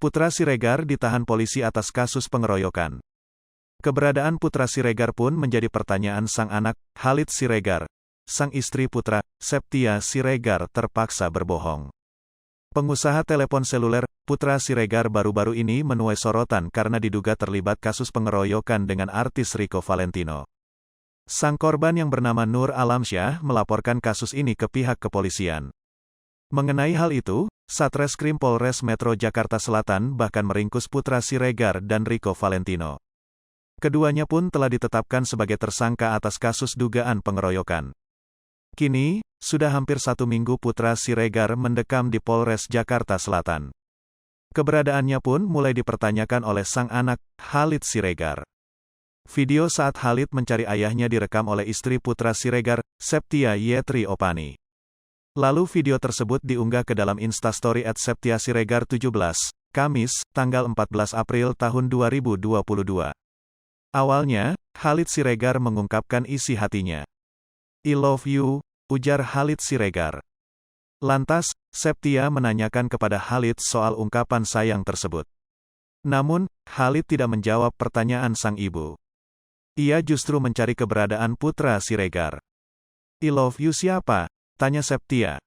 Putra Siregar ditahan polisi atas kasus pengeroyokan. Keberadaan Putra Siregar pun menjadi pertanyaan sang anak, Khalid Siregar. Sang istri Putra, Septia Siregar terpaksa berbohong. Pengusaha telepon seluler, Putra Siregar baru-baru ini menuai sorotan karena diduga terlibat kasus pengeroyokan dengan artis Rico Valentino. Sang korban yang bernama Nur Alamsyah melaporkan kasus ini ke pihak kepolisian. Mengenai hal itu, Satreskrim Polres Metro Jakarta Selatan bahkan meringkus Putra Siregar dan Rico Valentino. Keduanya pun telah ditetapkan sebagai tersangka atas kasus dugaan pengeroyokan. Kini, sudah hampir 1 minggu Putra Siregar mendekam di Polres Jakarta Selatan. Keberadaannya pun mulai dipertanyakan oleh sang anak, Khalid Siregar. Video saat Khalid mencari ayahnya direkam oleh istri Putra Siregar, Septia Yetri Opani. Lalu video tersebut diunggah ke dalam Instastory @septiasiregar17, Kamis, tanggal 14 April tahun 2022. Awalnya, Khalid Siregar mengungkapkan isi hatinya. "I love you," ujar Khalid Siregar. Lantas, Septia menanyakan kepada Khalid soal ungkapan sayang tersebut. Namun, Khalid tidak menjawab pertanyaan sang ibu. Ia justru mencari keberadaan Putra Siregar. "I love you siapa?" tanya Septia.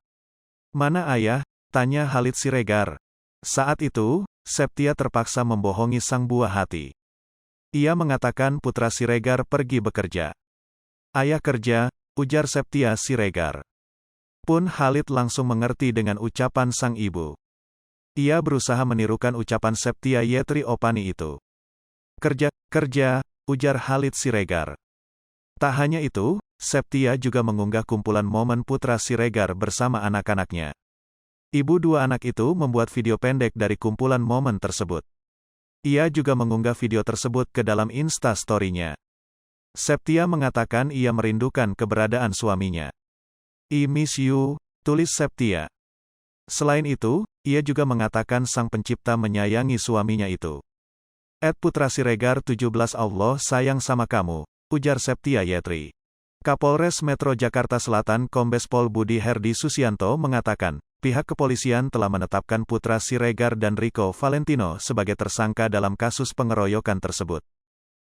"Mana ayah?" tanya Khalid Siregar. Saat itu, Septia terpaksa membohongi sang buah hati. Ia mengatakan Putra Siregar pergi bekerja. "Ayah kerja," ujar Septia Siregar. Pun Khalid langsung mengerti dengan ucapan sang ibu. Ia berusaha menirukan ucapan Septia Yetri Opani itu. Kerja, ujar Khalid Siregar. Tak hanya itu, Septia juga mengunggah kumpulan momen Putra Siregar bersama anak-anaknya. Ibu dua anak itu membuat video pendek dari kumpulan momen tersebut. Ia juga mengunggah video tersebut ke dalam Insta-story-nya. Septia mengatakan ia merindukan keberadaan suaminya. "I miss you," tulis Septia. Selain itu, ia juga mengatakan sang pencipta menyayangi suaminya itu. @Putra Siregar 17 Allah sayang sama kamu, ujar Septia Yetri. Kapolres Metro Jakarta Selatan Kombes Pol Budi Herdi Susianto mengatakan, pihak kepolisian telah menetapkan Putra Siregar dan Rico Valentino sebagai tersangka dalam kasus pengeroyokan tersebut.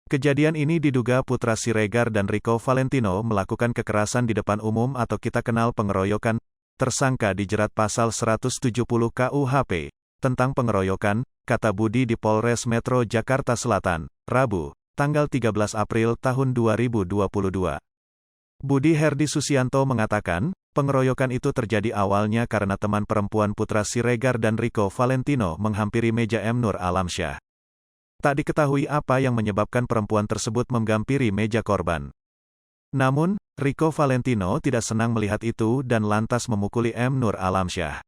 Kejadian ini diduga Putra Siregar dan Rico Valentino melakukan kekerasan di depan umum atau kita kenal pengeroyokan. Tersangka dijerat pasal 170 KUHP tentang pengeroyokan, kata Budi di Polres Metro Jakarta Selatan, Rabu, tanggal 13 April tahun 2022. Budi Herdi Susianto mengatakan, pengeroyokan itu terjadi awalnya karena teman perempuan Putra Siregar dan Rico Valentino menghampiri meja Nur Alamsyah. Tak diketahui apa yang menyebabkan perempuan tersebut menghampiri meja korban. Namun, Rico Valentino tidak senang melihat itu dan lantas memukuli Nur Alamsyah.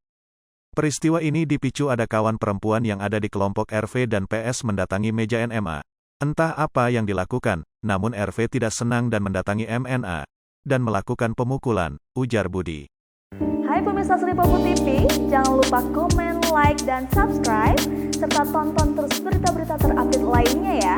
Peristiwa ini dipicu ada kawan perempuan yang ada di kelompok RV dan PS mendatangi meja NMA. Entah apa yang dilakukan, namun RV tidak senang dan mendatangi MNA dan melakukan pemukulan, ujar Budi. Hai pemirsa Sri Popo TV, jangan lupa komen, like, dan subscribe, serta tonton terus berita-berita terupdate lainnya ya.